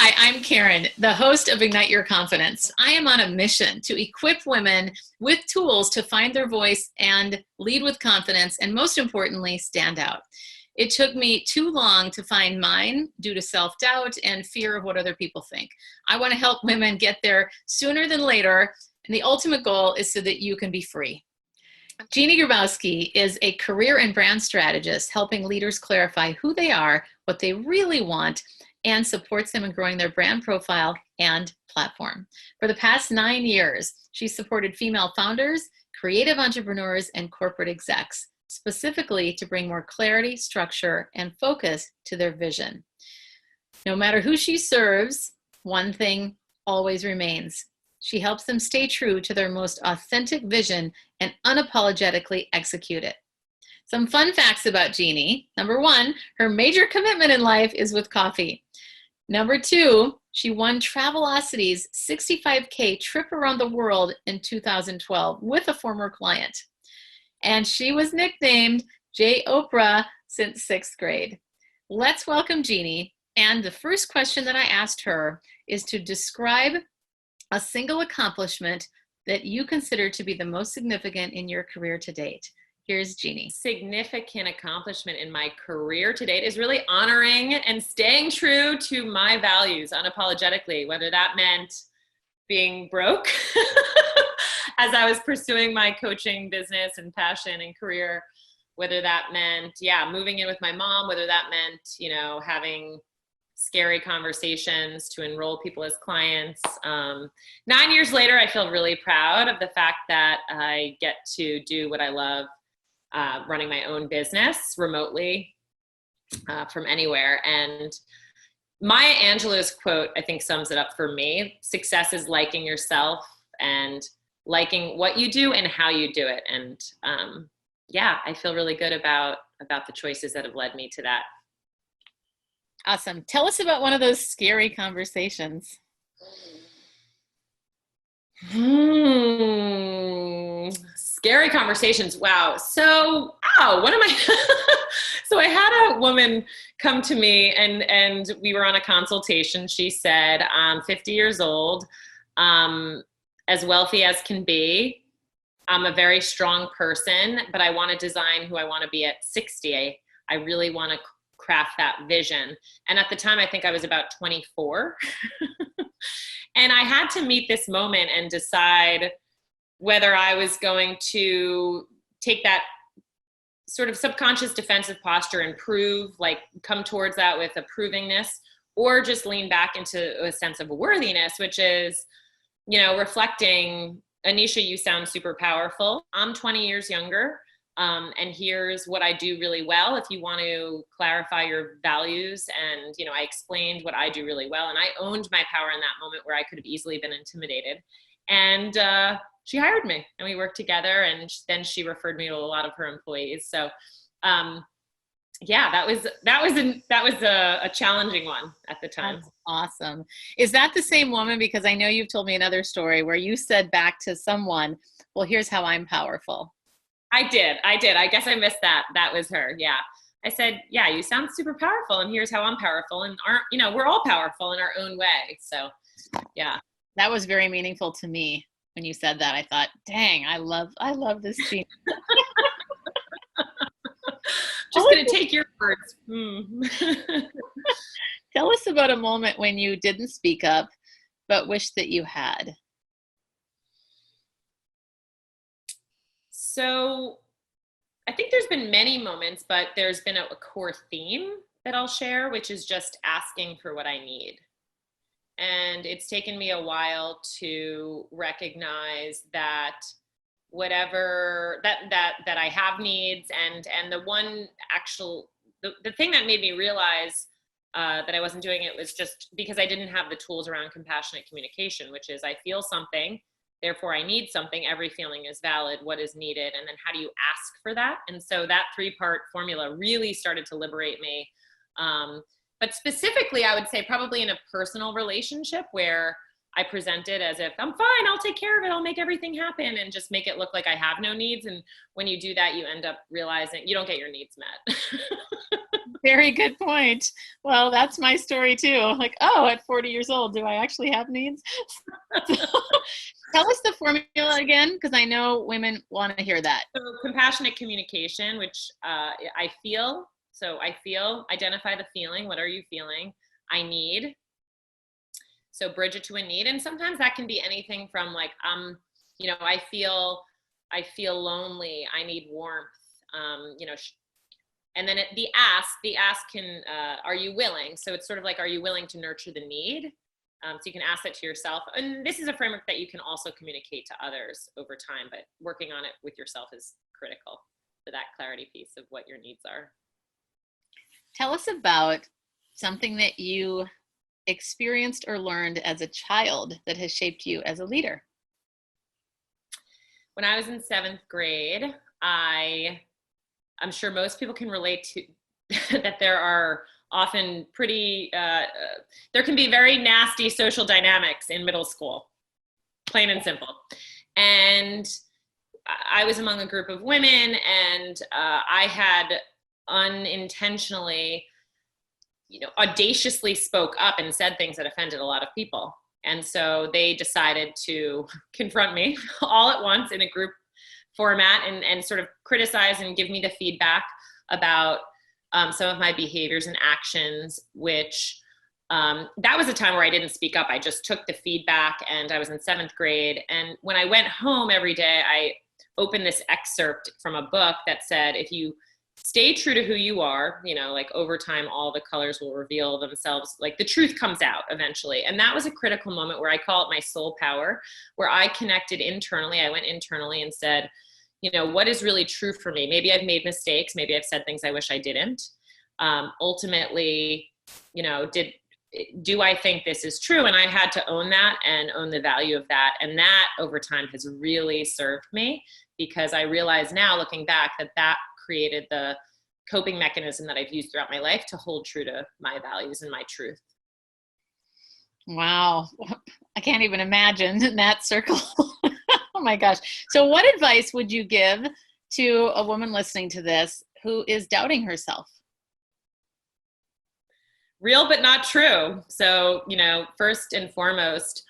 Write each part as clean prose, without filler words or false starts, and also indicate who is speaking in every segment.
Speaker 1: Hi, I'm Karen, the host of Ignite Your Confidence. I am on a mission to equip women with tools to find their voice and lead with confidence, and most importantly, stand out. It took me too long to find mine due to self-doubt and fear of what other people think. I want to help women get there sooner than later, and the ultimate goal is so that you can be free. Jeanne Grabowski is a career and brand strategist, helping leaders clarify who they are, what they really want, and supports them in growing their brand profile and platform. For the past 9 years, she's supported female founders, creative entrepreneurs, and corporate execs, specifically to bring more clarity, structure, and focus to their vision. No matter who she serves, one thing always remains. She helps them stay true to their most authentic vision and unapologetically execute it. Some fun facts about Jeanne. Number 1, her major commitment in life is with coffee. Number 2, she won Travelocity's 65K trip around the world in 2012 with a former client. And she was nicknamed J. Oprah since 6th grade. Let's welcome Jeanne. And the first question that I asked her is to describe a single accomplishment that you consider to be the most significant in your career to date. Here's Jeanne.
Speaker 2: Significant accomplishment in my career to date is really honoring and staying true to my values unapologetically, whether that meant being broke as I was pursuing my coaching business and passion and career, whether that meant, moving in with my mom, whether that meant, having scary conversations to enroll people as clients. 9 years later, I feel really proud of the fact that I get to do what I love, running my own business remotely from anywhere. And Maya Angelou's quote, I think, sums it up for me. Success is liking yourself and liking what you do and how you do it. And I feel really good about the choices that have led me to that.
Speaker 1: Awesome. Tell us about one of those scary conversations.
Speaker 2: Scary conversations. Wow. So I had a woman come to me and we were on a consultation. She said, I'm 50 years old, as wealthy as can be. I'm a very strong person, but I want to design who I want to be at 60. I really want to craft that vision. And at the time, I think I was about 24. And I had to meet this moment and decide whether I was going to take that sort of subconscious defensive posture and come towards that with approvingness, or just lean back into a sense of worthiness, which is, reflecting, Anisha, you sound super powerful. I'm 20 years younger. And here's what I do really well. If you want to clarify your values, and, I explained what I do really well, and I owned my power in that moment where I could have easily been intimidated. And she hired me, and we worked together, and then she referred me to a lot of her employees. So, that was a challenging one at the time.
Speaker 1: That's awesome. Is that the same woman? Because I know you've told me another story where you said back to someone, well, here's how I'm powerful.
Speaker 2: I did. I guess I missed that. That was her. Yeah. I said, you sound super powerful, and here's how I'm powerful. And we're all powerful in our own way. So, yeah.
Speaker 1: That was very meaningful to me when you said that. I thought, dang, I love this Jeanne.
Speaker 2: Just going to take your words.
Speaker 1: Tell us about a moment when you didn't speak up, but wish that you had.
Speaker 2: So I think there's been many moments, but there's been a core theme that I'll share, which is just asking for what I need. And it's taken me a while to recognize that whatever that I have needs, and the one the thing that made me realize that I wasn't doing it was just because I didn't have the tools around compassionate communication, which is I feel something, therefore I need something. Every feeling is valid. What is needed? And then how do you ask for that? And so that 3-part formula really started to liberate me. But specifically, I would say probably in a personal relationship where I present it as if I'm fine, I'll take care of it, I'll make everything happen, and just make it look like I have no needs. And when you do that, you end up realizing you don't get your needs met.
Speaker 1: Very good point. Well, that's my story too. Like, oh, at 40 years old, do I actually have needs? Tell us the formula again, because I know women want to hear that.
Speaker 2: So compassionate communication, which I feel. So I feel, identify the feeling. What are you feeling? I need. So bridge it to a need. And sometimes that can be anything from like, I feel lonely. I need warmth. And then the ask can, are you willing? So it's sort of like, are you willing to nurture the need? So you can ask that to yourself. And this is a framework that you can also communicate to others over time, but working on it with yourself is critical for that clarity piece of what your needs are.
Speaker 1: Tell us about something that you experienced or learned as a child that has shaped you as a leader.
Speaker 2: When I was in 7th grade, I'm sure most people can relate to that there are often there can be very nasty social dynamics in middle school, plain and simple. And I was among a group of women, and I had unintentionally, audaciously spoke up and said things that offended a lot of people. And so they decided to confront me all at once in a group format and sort of criticize and give me the feedback about some of my behaviors and actions, which that was a time where I didn't speak up. I just took the feedback, and I was in 7th grade. And when I went home every day, I opened this excerpt from a book that said, if you stay true to who you are, like over time, all the colors will reveal themselves, like the truth comes out eventually. And that was a critical moment where I call it my soul power, where I connected internally. I went internally and said, what is really true for me? Maybe I've made mistakes. Maybe I've said things I wish I didn't. Ultimately, do I think this is true? And I had to own that and own the value of that. And that over time has really served me, because I realize now, looking back, that created the coping mechanism that I've used throughout my life to hold true to my values and my truth.
Speaker 1: Wow. I can't even imagine that circle. Oh my gosh. So what advice would you give to a woman listening to this who is doubting herself?
Speaker 2: Real but not true. So, first and foremost,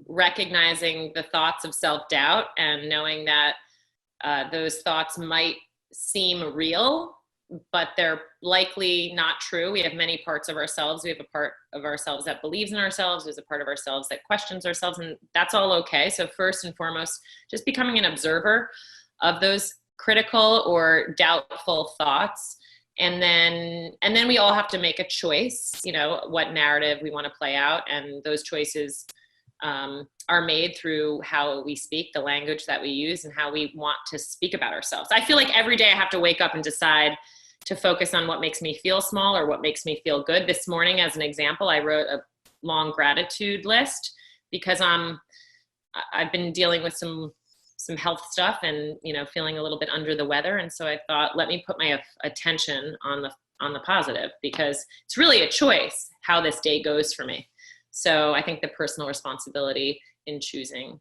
Speaker 2: recognizing the thoughts of self-doubt and knowing that those thoughts might seem real, but they're likely not true. We have many parts of ourselves. We have a part of ourselves that believes in ourselves. There's a part of ourselves that questions ourselves, and that's all okay. So first and foremost, just becoming an observer of those critical or doubtful thoughts. And then we all have to make a choice, what narrative we want to play out. And those choices are made through how we speak, the language that we use, and how we want to speak about ourselves. I feel like every day I have to wake up and decide to focus on what makes me feel small or what makes me feel good. This morning, as an example, I wrote a long gratitude list because I've been dealing with some health stuff and, feeling a little bit under the weather. And so I thought, let me put my attention on the positive, because it's really a choice how this day goes for me. So I think the personal responsibility in choosing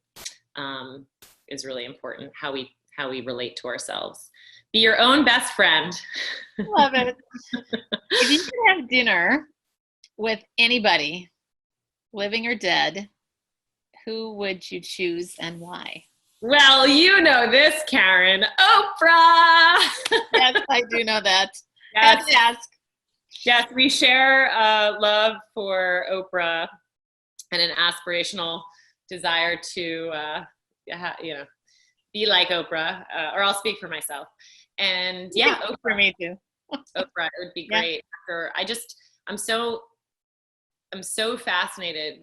Speaker 2: is really important, how we relate to ourselves. Be your own best friend.
Speaker 1: Love it. If you could have dinner with anybody, living or dead, who would you choose and why?
Speaker 2: Well, you know this, Karen. Oprah!
Speaker 1: Yes, I do know that.
Speaker 2: Yes.
Speaker 1: Yes.
Speaker 2: Yes, we share love for Oprah and an aspirational desire to, be like Oprah, or I'll speak for myself. And yeah, Oprah.
Speaker 1: For me too.
Speaker 2: Oprah, it would be great. I'm so fascinated,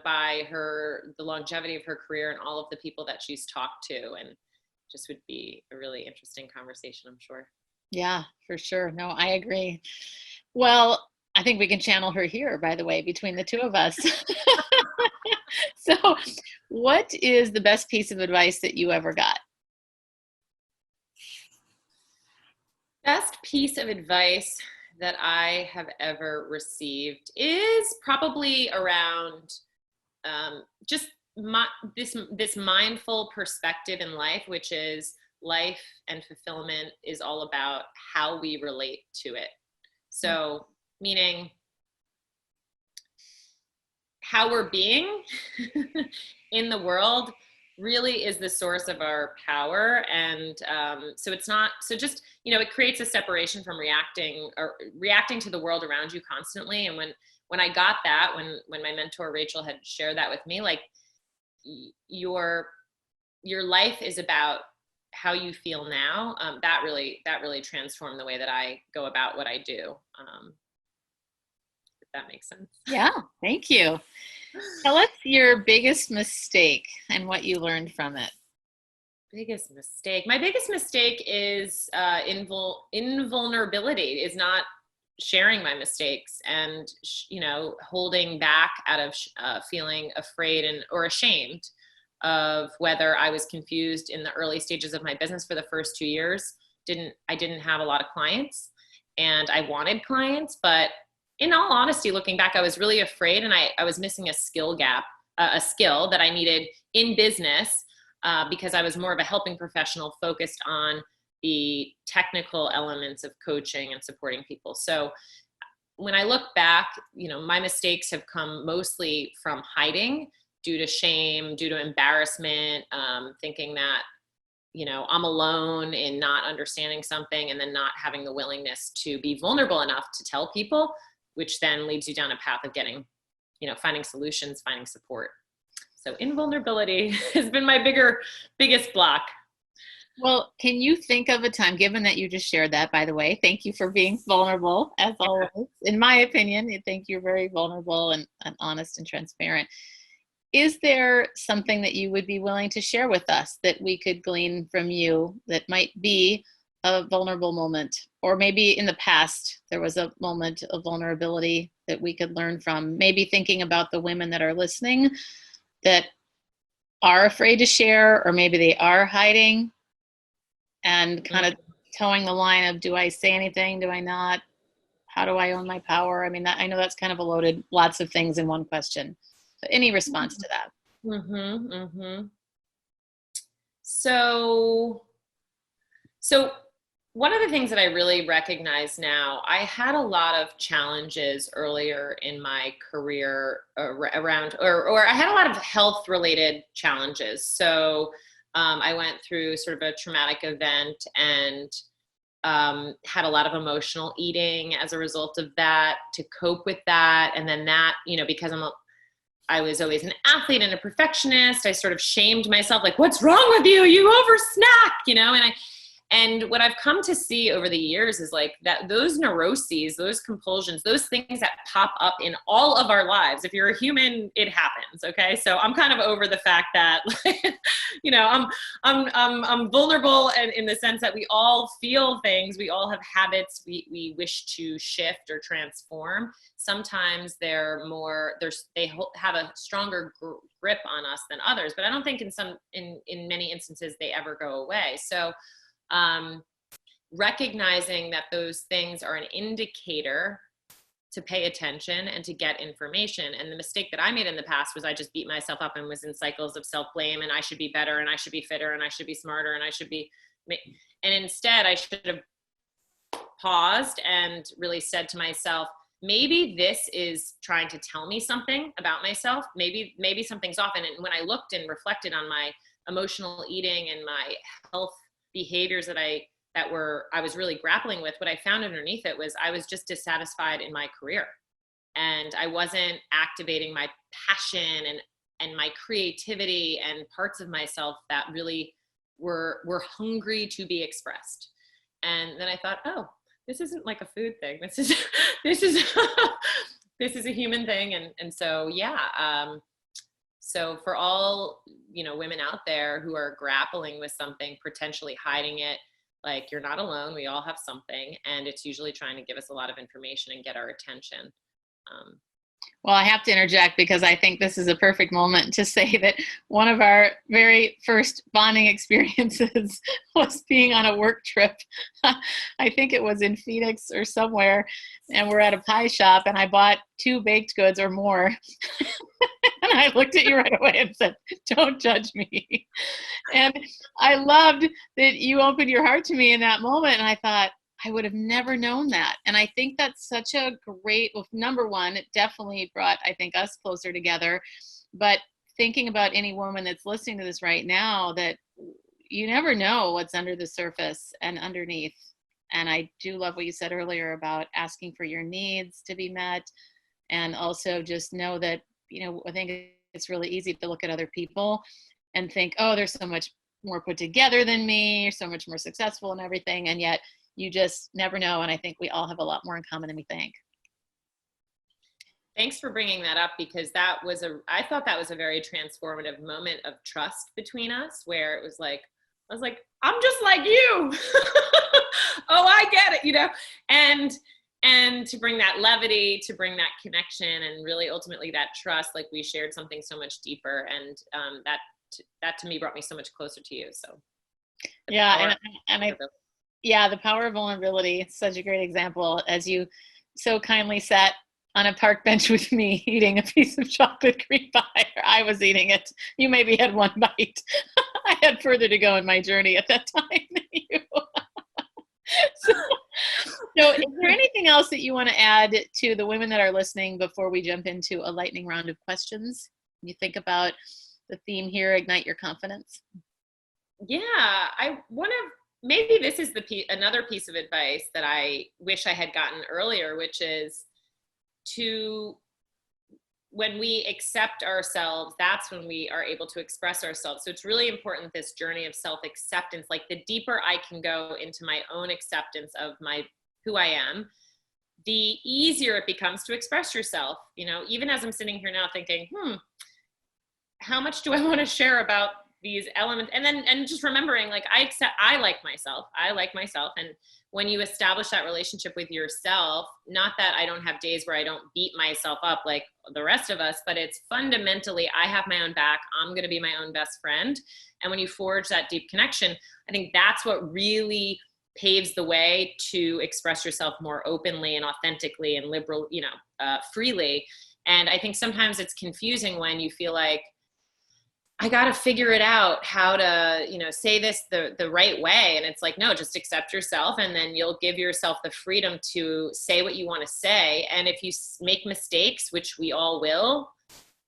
Speaker 2: by the longevity of her career and all of the people that she's talked to, and just would be a really interesting conversation, I'm sure.
Speaker 1: Yeah, for sure. No, I agree. Well, I think we can channel her here, by the way, between the two of us. So what is the best piece of advice that you ever got?
Speaker 2: Best piece of advice that I have ever received is probably around just this mindful perspective in life, which is life and fulfillment is all about how we relate to it. So meaning how we're being in the world really is the source of our power. And so it's not, so just, it creates a separation from reacting to the world around you constantly. And when I got that, when my mentor Rachel had shared that with me, like your life is about how you feel now, that really transformed the way that I go about what I do. If that makes sense.
Speaker 1: Yeah, thank you. Tell us your biggest mistake and what you learned from it.
Speaker 2: Biggest mistake. My biggest mistake is invulnerability, is not sharing my mistakes and, holding back out of feeling afraid or ashamed of whether I was confused in the early stages of my business. For the first 2 years, I didn't have a lot of clients, and I wanted clients, but in all honesty, looking back, I was really afraid, and I was missing a skill gap, a skill that I needed in business, because I was more of a helping professional focused on the technical elements of coaching and supporting people. So when I look back, my mistakes have come mostly from hiding due to shame, due to embarrassment, thinking that, I'm alone in not understanding something, and then not having the willingness to be vulnerable enough to tell people, which then leads you down a path of getting, finding solutions, finding support. So invulnerability has been my biggest block.
Speaker 1: Well, can you think of a time, given that you just shared that, by the way, thank you for being vulnerable, as always. In my opinion, I think you're very vulnerable and honest and transparent. Is there something that you would be willing to share with us that we could glean from you that might be a vulnerable moment? Or maybe in the past, there was a moment of vulnerability that we could learn from, maybe thinking about the women that are listening that are afraid to share, or maybe they are hiding, and kind of towing the line of, do I say anything? Do I not? How do I own my power? I mean, I know that's kind of a loaded, lots of things in one question. But any response to that?
Speaker 2: So one of the things that I really recognize now, I had a lot of challenges earlier in my career around, or I had a lot of health related challenges. So I went through sort of a traumatic event, and had a lot of emotional eating as a result of that, to cope with that. And then that, because I was always an athlete and a perfectionist, I sort of shamed myself, like, what's wrong with you? You over snack, and what I've come to see over the years is like that those neuroses, those compulsions, those things that pop up in all of our lives. If you're a human, it happens. Okay. So I'm kind of over the fact that, I'm vulnerable, and in the sense that we all feel things, we all have habits we wish to shift or transform. Sometimes they have a stronger grip on us than others, but I don't think in many instances they ever go away. So recognizing that those things are an indicator to pay attention and to get information. And the mistake that I made in the past was I just beat myself up and was in cycles of self-blame, and I should be better, and I should be fitter, and I should be smarter, and and instead I should have paused and really said to myself, maybe this is trying to tell me something about myself. Maybe something's off. And when I looked and reflected on my emotional eating and my health behaviors that I was really grappling with, what I found underneath it was I was just dissatisfied in my career, and I wasn't activating my passion and my creativity and parts of myself that really were hungry to be expressed. And then I thought, oh, this isn't like a food thing. This is this is a human thing. And so, yeah. So for all, women out there who are grappling with something, potentially hiding it, like, you're not alone. We all have something, and it's usually trying to give us a lot of information and get our attention.
Speaker 1: Well, I have to interject, because I think this is a perfect moment to say that one of our very first bonding experiences was being on a work trip. I think it was in Phoenix or somewhere, and we're at a pie shop, and I bought 2 baked goods or more. And I looked at you right away and said, don't judge me. And I loved that you opened your heart to me in that moment. And I thought, I would have never known that. And I think that's such a great, well, number one, it definitely brought, I think, us closer together. But thinking about any woman that's listening to this right now, that you never know what's under the surface and underneath. And I do love what you said earlier about asking for your needs to be met. And also just know that, I think it's really easy to look at other people and think, oh, they're so much more put together than me, or so much more successful and everything. And yet you just never know. And I think we all have a lot more in common than we think.
Speaker 2: Thanks for bringing that up, because I thought that was a very transformative moment of trust between us, where it was like, I was like, I'm just like you. Oh, I get it, and to bring that levity, to bring that connection, and really ultimately that trust, like we shared something so much deeper. And that to me brought me so much closer to you. So
Speaker 1: yeah. The power of vulnerability. It's such a great example, as you so kindly sat on a park bench with me eating a piece of chocolate cream pie. I was eating it. You maybe had one bite. I had further to go in my journey at that time than you. So is there anything else that you want to add to the women that are listening before we jump into a lightning round of questions? You think about the theme here, ignite your confidence.
Speaker 2: Yeah, maybe this is another piece of advice that I wish I had gotten earlier, which is when we accept ourselves, that's when we are able to express ourselves. So it's really important, this journey of self-acceptance. Like, the deeper I can go into my own acceptance of who I am, the easier it becomes to express yourself. Even as I'm sitting here now thinking, how much do I want to share about these elements? And just remembering, like, I like myself. And when you establish that relationship with yourself, not that I don't have days where I don't beat myself up like the rest of us, but it's fundamentally, I have my own back. I'm going to be my own best friend. And when you forge that deep connection, I think that's what really paves the way to express yourself more openly and authentically and freely. And I think sometimes it's confusing when you feel like, I got to figure it out how to, say this the right way. And it's like, no, just accept yourself, and then you'll give yourself the freedom to say what you want to say. And if you make mistakes, which we all will,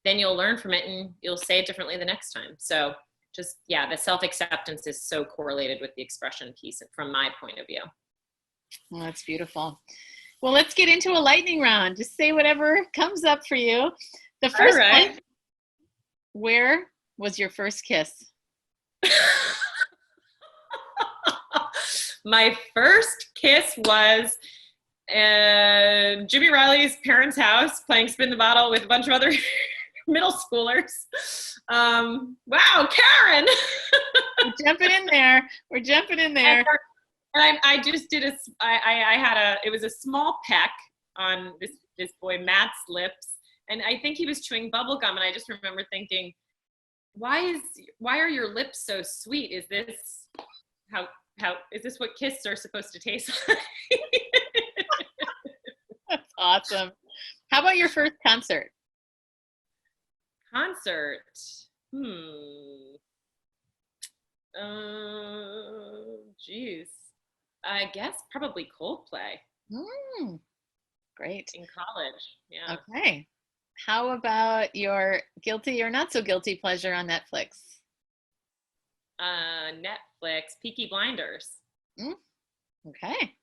Speaker 2: then you'll learn from it and you'll say it differently the next time. So just, the self-acceptance is so correlated with the expression piece from my point of view.
Speaker 1: Well, that's beautiful. Well, let's get into a lightning round. Just say whatever comes up for you. The first one, where was your first kiss?
Speaker 2: My first kiss was Jimmy Riley's parents' house, playing spin the bottle with a bunch of other middle schoolers. Wow, Karen!
Speaker 1: We're jumping in there.
Speaker 2: And I just did it was a small peck on this boy Matt's lips, and I think he was chewing bubble gum, and I just remember thinking, why are your lips so sweet? Is this is this what kisses are supposed to taste like?
Speaker 1: That's awesome. How about your first concert?
Speaker 2: Geez. I guess probably Coldplay.
Speaker 1: Great.
Speaker 2: In college. Yeah.
Speaker 1: Okay. How about your guilty or not so guilty pleasure on Netflix?
Speaker 2: Netflix, Peaky Blinders.
Speaker 1: Okay.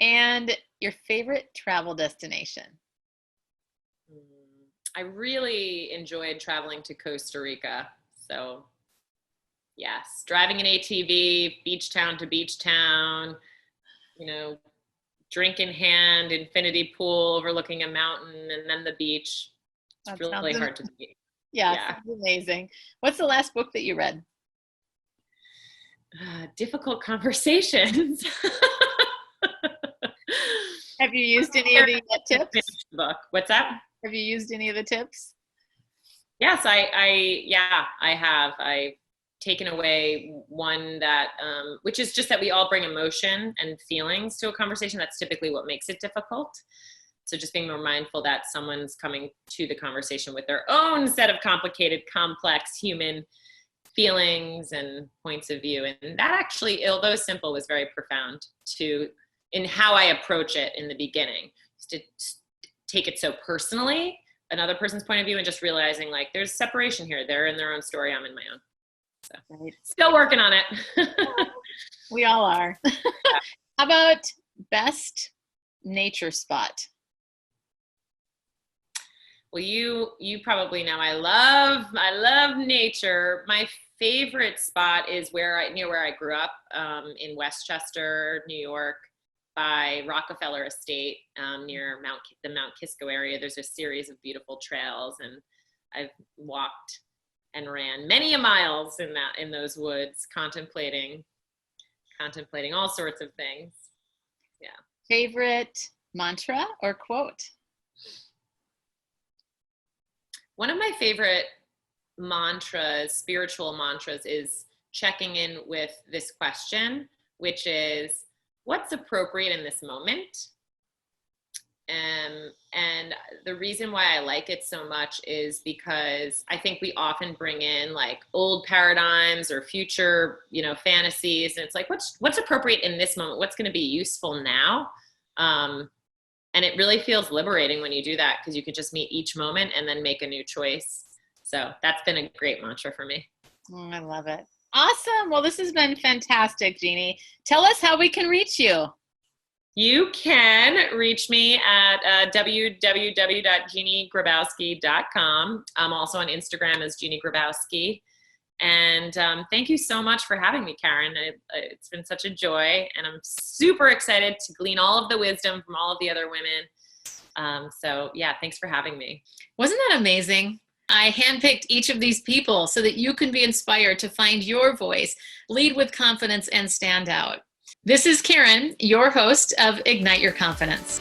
Speaker 1: And your favorite travel destination?
Speaker 2: I really enjoyed traveling to Costa Rica. So yes, driving an ATV, beach town to beach town, drink in hand, infinity pool overlooking a mountain, and then the beach. It's really hard to beat.
Speaker 1: Yeah. Sounds amazing. What's the last book that you read?
Speaker 2: Difficult Conversations.
Speaker 1: Have you used any of the tips?
Speaker 2: Book. What's that?
Speaker 1: Have you used any of the tips?
Speaker 2: Yes, I have. I've taken away one that, which is just that we all bring emotion and feelings to a conversation. That's typically what makes it difficult. So just being more mindful that someone's coming to the conversation with their own set of complicated, complex human feelings and points of view. And that actually, although simple, was very profound in how I approach it in the beginning, to take it so personally, another person's point of view, and just realizing like there's separation here. They're in their own story, I'm in my own. So right. Still working on it.
Speaker 1: We all are. How about best nature spot?
Speaker 2: Well, you probably know I love nature. My favorite spot is near where I grew up, in Westchester, New York, by Rockefeller Estate, near the Mount Kisco area. There's a series of beautiful trails, and I've walked and ran many a miles in those woods, contemplating all sorts of things. Yeah. Favorite
Speaker 1: mantra or quote?
Speaker 2: One of my favorite mantras, spiritual mantras, is checking in with this question, which is, what's appropriate in this moment? And the reason why I like it so much is because I think we often bring in like old paradigms or future, fantasies. And it's like, what's appropriate in this moment? What's going to be useful now? And it really feels liberating when you do that, because you can just meet each moment and then make a new choice. So that's been a great mantra for me.
Speaker 1: Oh, I love it. Awesome. Well, this has been fantastic, Jeanne. Tell us how we can reach you.
Speaker 2: You can reach me at www.jeannegrabowski.com. I'm also on Instagram as Jeanne Grabowski. And thank you so much for having me, Karen. It's been such a joy, and I'm super excited to glean all of the wisdom from all of the other women. So yeah, thanks for having me.
Speaker 1: Wasn't that amazing? I handpicked each of these people so that you can be inspired to find your voice, lead with confidence, and stand out. This is Karen, your host of Ignite Your Confidence.